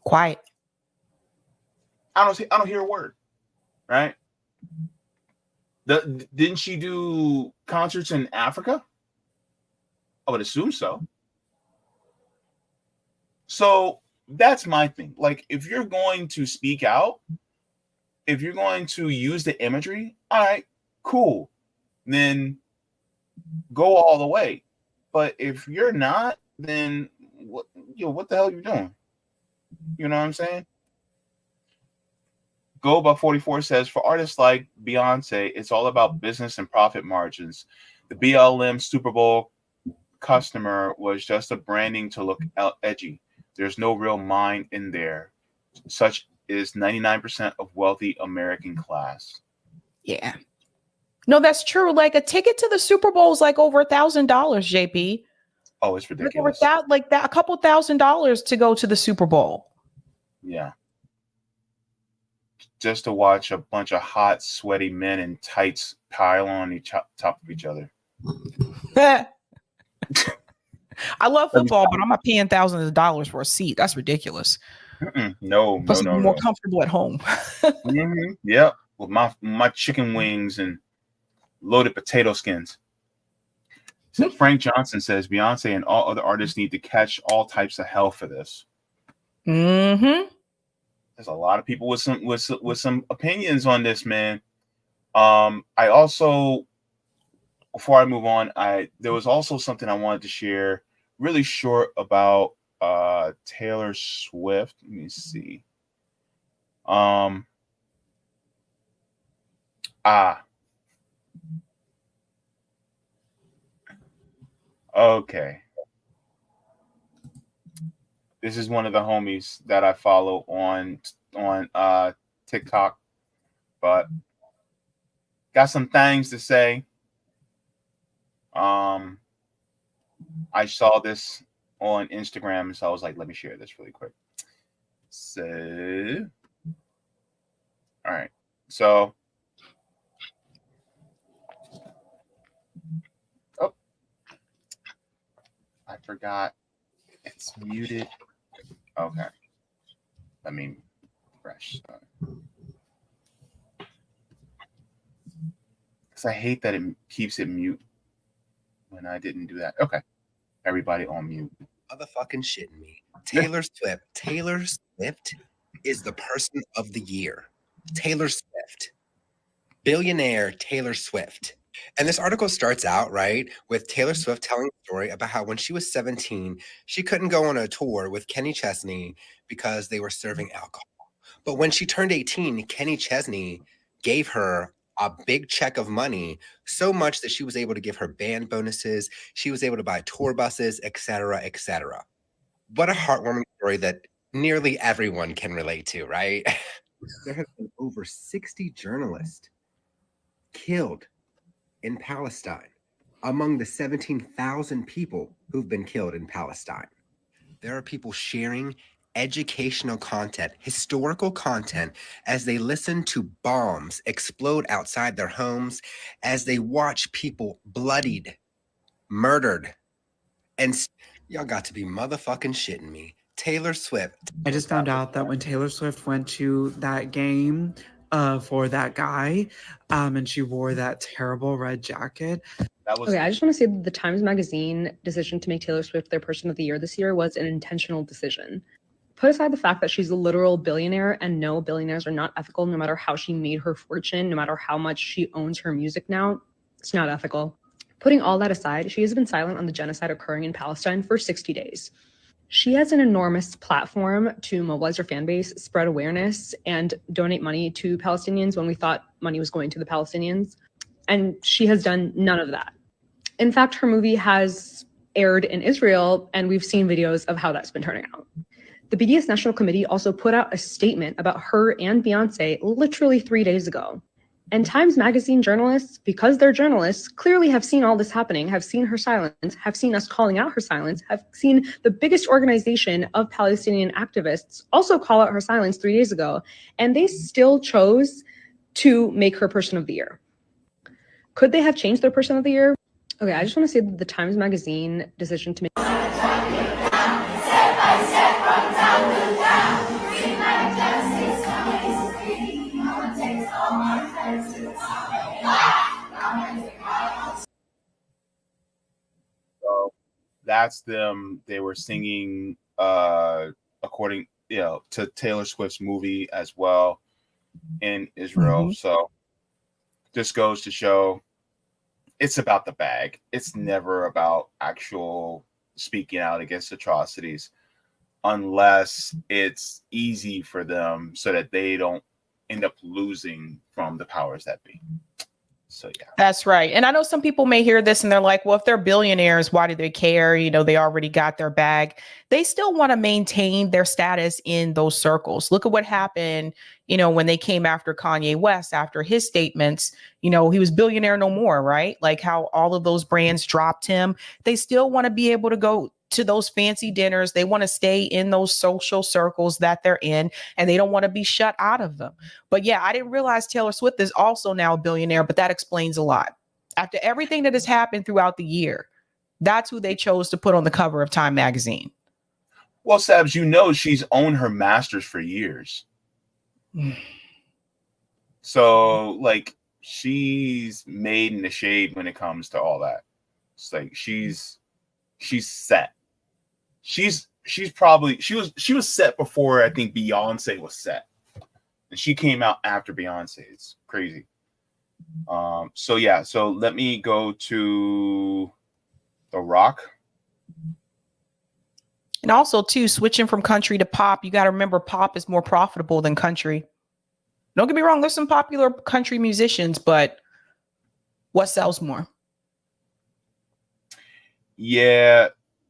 Quiet. I don't hear a word. Right? Didn't she do concerts in Africa? I would assume so. So that's my thing. Like, if you're going to speak out, if you're going to use the imagery, all right, cool. Then go all the way. But if you're not, then what the hell are you doing? You know what I'm saying? Go by 44 says, for artists like Beyonce, it's all about business and profit margins. The BLM Super Bowl customer was just a branding to look edgy. There's no real mind in there. Such is 99% of wealthy American class. Yeah. No, that's true. Like, a ticket to the Super Bowl is like over $1,000, JP. Oh, it's ridiculous. Like that, a couple $1,000 to go to the Super Bowl. Yeah. Just to watch a bunch of hot, sweaty men in tights pile on top of each other. I love football, but I'm not paying thousands of dollars for a seat. That's ridiculous. No. More comfortable at home. Mm-hmm. Yep. With my chicken wings and loaded potato skins. So Frank Johnson says Beyonce and all other artists need to catch all types of hell for this. Mm-hmm. There's a lot of people with some opinions on this, man. I also, before I move on, there was also something I wanted to share really short about Taylor Swift. Let me see. Okay. This is one of the homies that I follow on TikTok, but got some things to say. I saw this on Instagram, so I was like, let me share this really quick. So, all right. So, oh, I forgot it's muted. Okay. Let me Fresh. Because I hate that it keeps it mute when I didn't do that. Okay. Everybody on mute. Motherfucking shitting me. Taylor Swift. Taylor Swift is the person of the year. Taylor Swift. Billionaire Taylor Swift. And this article starts out, right, with Taylor Swift telling a story about how when she was 17, she couldn't go on a tour with Kenny Chesney because they were serving alcohol. But when she turned 18, Kenny Chesney gave her a big check of money, so much that she was able to give her band bonuses. She was able to buy tour buses, etc., etc. What a heartwarming story that nearly everyone can relate to, right? There have been over 60 journalists killed in Palestine, among the 17,000 people who've been killed in Palestine. There are people sharing educational content, historical content, as they listen to bombs explode outside their homes, as they watch people bloodied, murdered, and y'all got to be motherfucking shitting me. Taylor Swift. I just found out that when Taylor Swift went to that game for that guy, and she wore that terrible red jacket. That was Okay, I just want to say that the Times Magazine decision to make Taylor Swift their person of the year this year was an intentional decision. Put aside the fact that she's a literal billionaire, and no, billionaires are not ethical no matter how she made her fortune, no matter how much she owns her music now. It's not ethical. Putting all that aside, she has been silent on the genocide occurring in Palestine for 60 days. She has an enormous platform to mobilize her fan base, spread awareness, and donate money to Palestinians when we thought money was going to the Palestinians. And she has done none of that. In fact, her movie has aired in Israel, and we've seen videos of how that's been turning out. The BDS National Committee also put out a statement about her and Beyonce literally 3 days ago. And Times Magazine journalists, because they're journalists, clearly have seen all this happening, have seen her silence, have seen us calling out her silence, have seen the biggest organization of Palestinian activists also call out her silence 3 days ago, and they still chose to make her person of the year. Could they have changed their person of the year? Okay, I just want to say that the Times Magazine decision to make So that's them. They were singing according, to Taylor Swift's movie as well in Israel. Mm-hmm. So this goes to show it's about the bag. It's never about actual speaking out against atrocities unless it's easy for them so that they don't end up losing from the powers that be. So yeah, that's right. And I know some people may hear this and they're like, well, if they're billionaires, why do they care? They already got their bag. They still want to maintain their status in those circles. Look at what happened, when they came after Kanye West, after his statements, he was billionaire no more, right? Like how all of those brands dropped him. They still want to be able to go to those fancy dinners. They want to stay in those social circles that they're in, and they don't want to be shut out of them. But yeah, I didn't realize Taylor Swift is also now a billionaire, but that explains a lot. After everything that has happened throughout the year, that's who they chose to put on the cover of Time Magazine. Well, Sabs, she's owned her masters for years. So like she's made in the shade when it comes to all that. It's like she's set. She was set before I think Beyonce was set, and she came out after Beyonce. It's crazy. So let me go to The Rock. And also too, switching from country to pop, you got to remember pop is more profitable than country. Don't get me wrong, there's some popular country musicians, but what sells more? Yeah,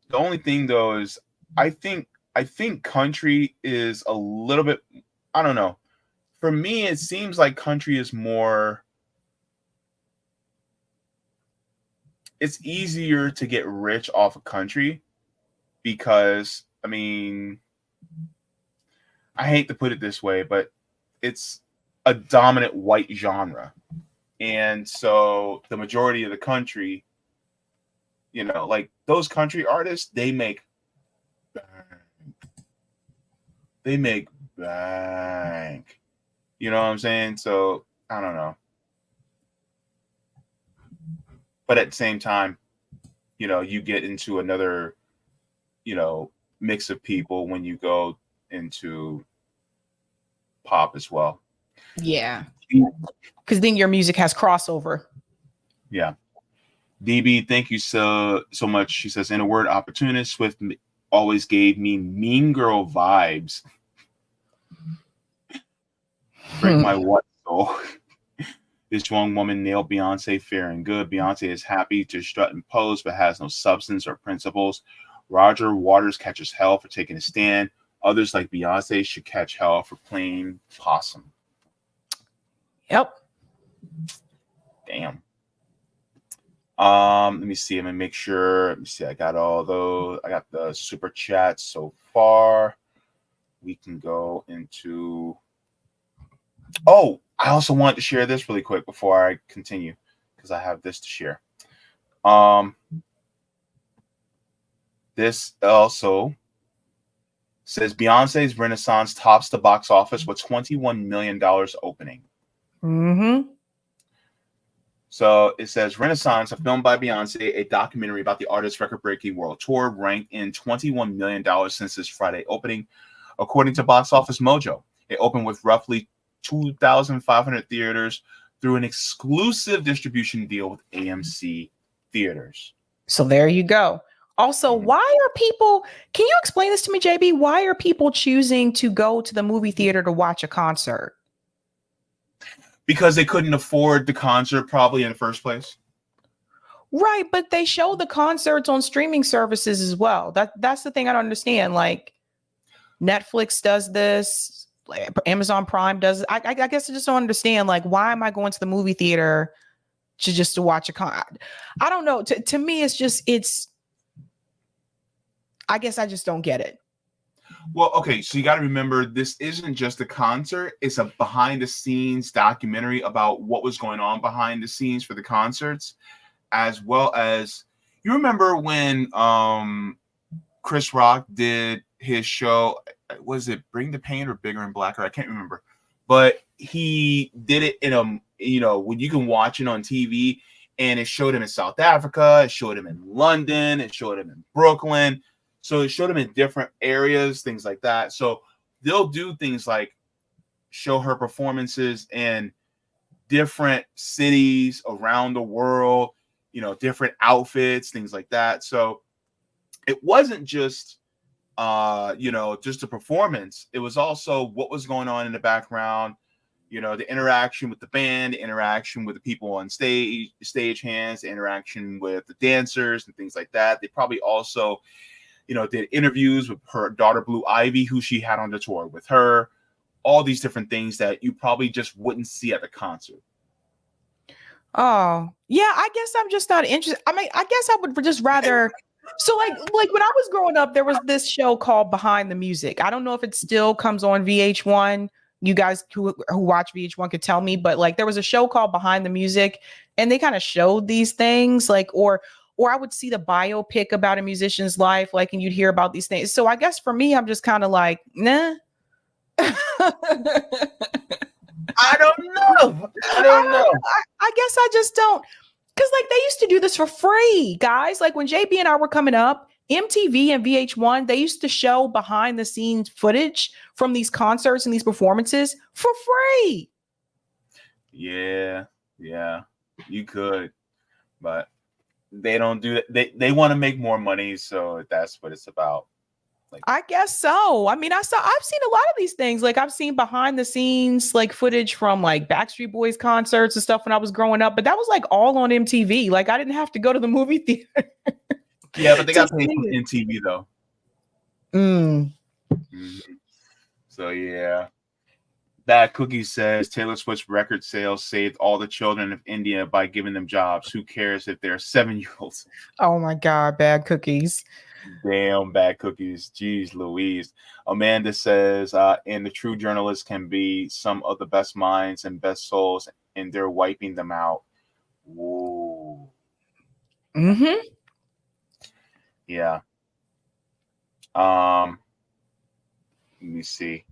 the only thing though is I think country is a little bit, I don't know. For me, it seems like country is more, it's easier to get rich off of country because, I hate to put it this way, but it's a dominant white genre. And so the majority of the country, like those country artists, they make bank. You know what I'm saying? So I don't know. But at the same time, you know, you get into another, you know, mix of people when you go into pop as well. Yeah. Because then your music has crossover. Yeah. DB, thank you so much. She says, in a word, opportunist, Swift always gave me Mean Girl vibes. Break my what soul. This young woman nailed Beyonce fair and good. Beyonce is happy to strut and pose, but has no substance or principles. Roger Waters catches hell for taking a stand. Others like Beyonce should catch hell for playing possum. Yep. Damn. Let me see. I'm gonna make sure. Let me see. I got all those. I got the super chats so far. We can go into. Oh, I also want to share this really quick before I continue because I have this to share. This also says Beyonce's Renaissance tops the box office with $21 million opening. Mm-hmm. So it says Renaissance, a film by Beyonce, a documentary about the artist's record-breaking world tour, ranked in $21 million since its Friday opening. According to Box Office Mojo, it opened with roughly 2,500 theaters through an exclusive distribution deal with AMC Theaters. So there you go. Also, why are people, can you explain this to me, JB? Why are people choosing to go to the movie theater to watch a concert? Because they couldn't afford the concert probably in the first place. Right, but they show the concerts on streaming services as well. That's the thing I don't understand. Like Netflix does this, like Amazon Prime does it. I guess I just don't understand. Like, why am I going to the movie theater to watch a concert? I don't know. To me, it's. I guess I just don't get it. Well, okay, so you got to remember, this isn't just a concert. It's a behind-the-scenes documentary about what was going on behind the scenes for the concerts, as well as, you remember when Chris Rock did his show, was it Bring the Pain or Bigger and Blacker? I can't remember. But he did it in a, you know, when you can watch it on TV, and it showed him in South Africa, it showed him in London, it showed him in Brooklyn. So it showed them in different areas, things like that. So they'll do things like show her performances in different cities around the world, you know, different outfits, things like that. So it wasn't just, you know, just a performance. It was also what was going on in the background, you know, the interaction with the band, the interaction with the people on stage hands, the interaction with the dancers and things like that. They probably also, you know, did interviews with her daughter, Blue Ivy, who she had on the tour with her, all these different things that you probably just wouldn't see at the concert. Oh, yeah, I guess I'm just not interested. I mean, I guess I would just rather. So like when I was growing up, there was this show called Behind the Music. I don't know if it still comes on VH1. You guys who watch VH1 could tell me, but like there was a show called Behind the Music, and they kind of showed these things, like, or I would see the biopic about a musician's life, like, and you'd hear about these things. So I guess for me, I'm just kind of like, nah. I don't know. I guess I just don't, because like they used to do this for free, guys. Like when JB and I were coming up, MTV and VH1, they used to show behind the scenes footage from these concerts and these performances for free. Yeah, you could, but they don't do it. They want to make more money, so that's what it's about. Like, I guess so. I mean, I've seen a lot of these things. Like I've seen behind the scenes like footage from like Backstreet Boys concerts and stuff when I was growing up, but that was like all on MTV. Like I didn't have to go to the movie theater. Yeah, but they got paid from MTV though. So yeah. Bad Cookie says Taylor Swift's record sales saved all the children of India by giving them jobs. Who cares if they're 7-year-olds? Oh my God, Bad Cookies. Damn, Bad Cookies. Jeez Louise. Amanda says, and the true journalists can be some of the best minds and best souls, and they're wiping them out. Whoa. Mm-hmm. Yeah. Let me see.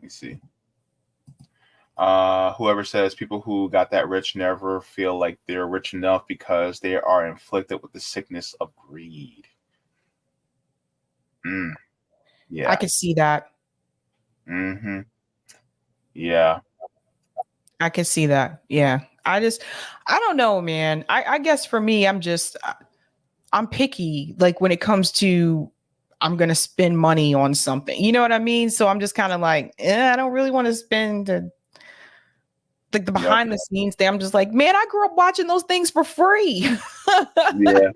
me see. Whoever says people who got that rich never feel like they're rich enough because they are inflicted with the sickness of greed. Yeah. I could see that. Mm-hmm. Yeah. I could see that. Yeah. I don't know, man. I guess for me, I'm picky. Like when it comes to, I'm going to spend money on something, you know what I mean? So I'm just kind of like, I don't really want to spend the behind the scenes thing. I'm just like, man, I grew up watching those things for free. Yeah.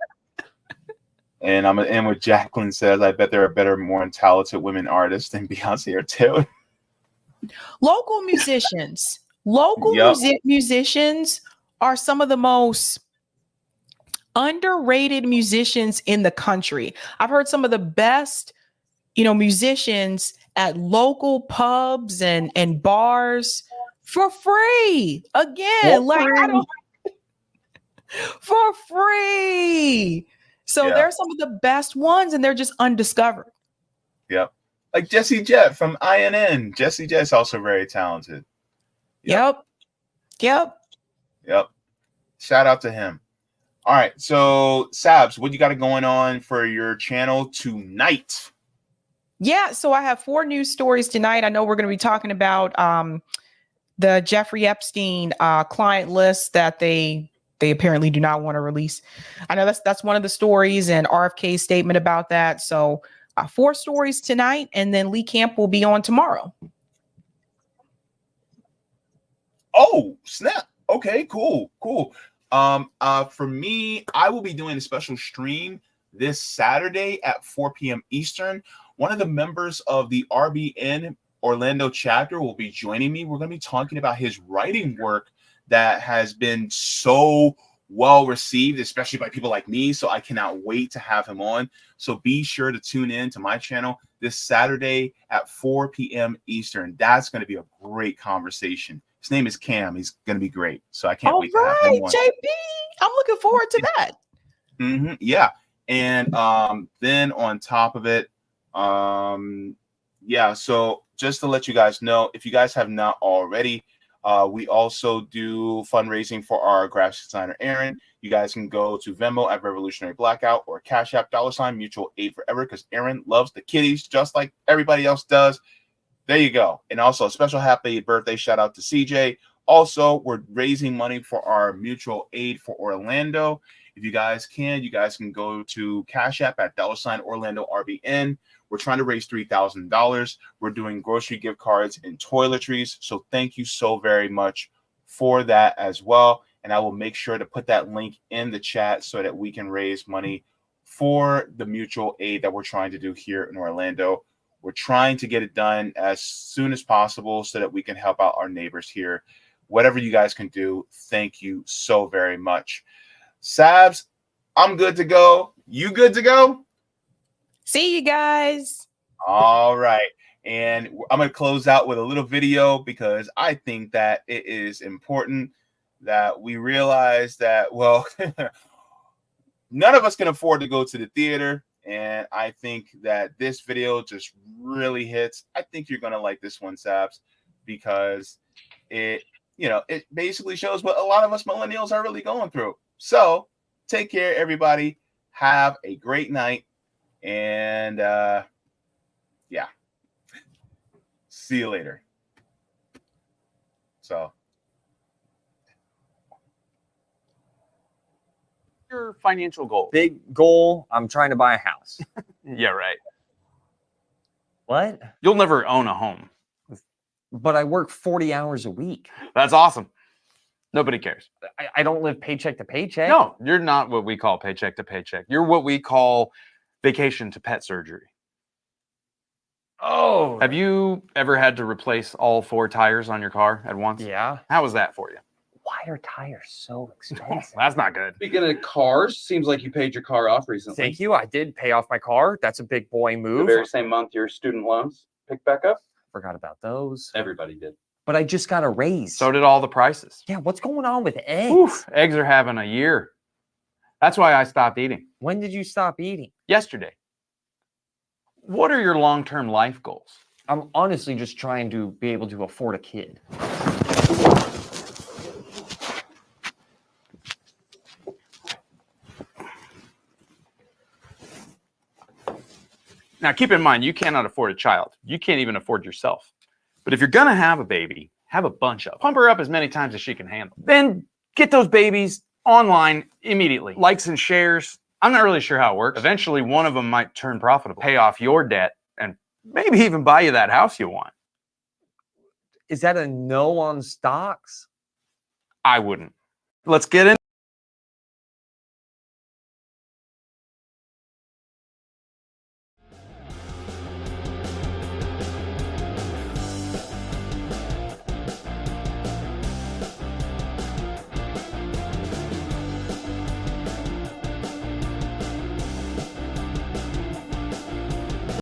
And I'm gonna end with Jacqueline says, I bet there are better, more talented women artists than Beyonce or Taylor. Local musicians. Musicians are some of the most underrated musicians in the country. I've heard some of the best, musicians at local pubs and bars for free. Again, for free. So they're some of the best ones, and they're just undiscovered. Yep. Like Jesse Jett from INN. Jesse Jett's also very talented. Yep. Shout out to him. All right. So, Sabs, what you got going on for your channel tonight? Yeah. So I have 4 news stories tonight. I know we're going to be talking about the Jeffrey Epstein client list that they apparently do not want to release. I know that's one of the stories, and RFK's statement about that. So 4 stories tonight, and then Lee Camp will be on tomorrow. Oh, snap. Okay, cool. For me, I will be doing a special stream this Saturday at 4 p.m. Eastern. One of the members of the RBN Orlando chapter will be joining me. We're going to be talking about his writing work that has been so well received, especially by people like me. So I cannot wait to have him on. So be sure to tune in to my channel this Saturday at 4 p.m. Eastern. That's going to be a great conversation. His name is Cam. He's going to be great. So I can't wait to have him on. Jaybe. I'm looking forward to that. Mm-hmm. Yeah. And then on top of it, so just to let you guys know, if you guys have not already, we also do fundraising for our graphic designer, Aaron. You guys can go to Venmo at Revolutionary Blackout or Cash App $ Mutual Aid Forever, because Aaron loves the kitties just like everybody else does. There you go. And also a special happy birthday shout out to CJ. Also, we're raising money for our mutual aid for Orlando. If you guys can go to Cash App at $Orlando RBN. We're trying to raise $3,000. We're doing grocery gift cards and toiletries. So thank you so very much for that as well. And I will make sure to put that link in the chat so that we can raise money for the mutual aid that we're trying to do here in Orlando. We're trying to get it done as soon as possible so that we can help out our neighbors here. Whatever you guys can do, thank you so very much. Sabs, I'm good to go. You good to go? See you guys. All right. And I'm going to close out with a little video because I think that it is important that we realize that, well, none of us can afford to go to the theater. And I think that this video just really hits. I think you're going to like this one, Sabs, because it basically shows what a lot of us millennials are really going through. So take care, everybody. Have a great night. And see you later. So your financial goal? Big goal. I'm trying to buy a house. Yeah, right. What? You'll never own a home. But I work 40 hours a week. That's awesome. Nobody cares. I don't live paycheck to paycheck. No, you're not what we call paycheck to paycheck. You're what we call vacation to pet surgery. Oh. Have you ever had to replace all 4 tires on your car at once? Yeah. How was that for you? Why are tires so expensive? That's not good. Speaking of cars, seems like you paid your car off recently. Thank you. I did pay off my car. That's a big boy move. The very same month your student loans picked back up. Forgot about those. Everybody did. But I just got a raise. So did all the prices. Yeah, what's going on with eggs? Oof, eggs are having a year. That's why I stopped eating. When did you stop eating? Yesterday. What are your long-term life goals? I'm honestly just trying to be able to afford a kid. Now, keep in mind, you cannot afford a child. You can't even afford yourself. But if you're going to have a baby, have a bunch of them. Pump her up as many times as she can handle. Then get those babies online immediately. Likes and shares. I'm not really sure how it works. Eventually, one of them might turn profitable, pay off your debt, and maybe even buy you that house you want. Is that a no on stocks? I wouldn't. Let's get in.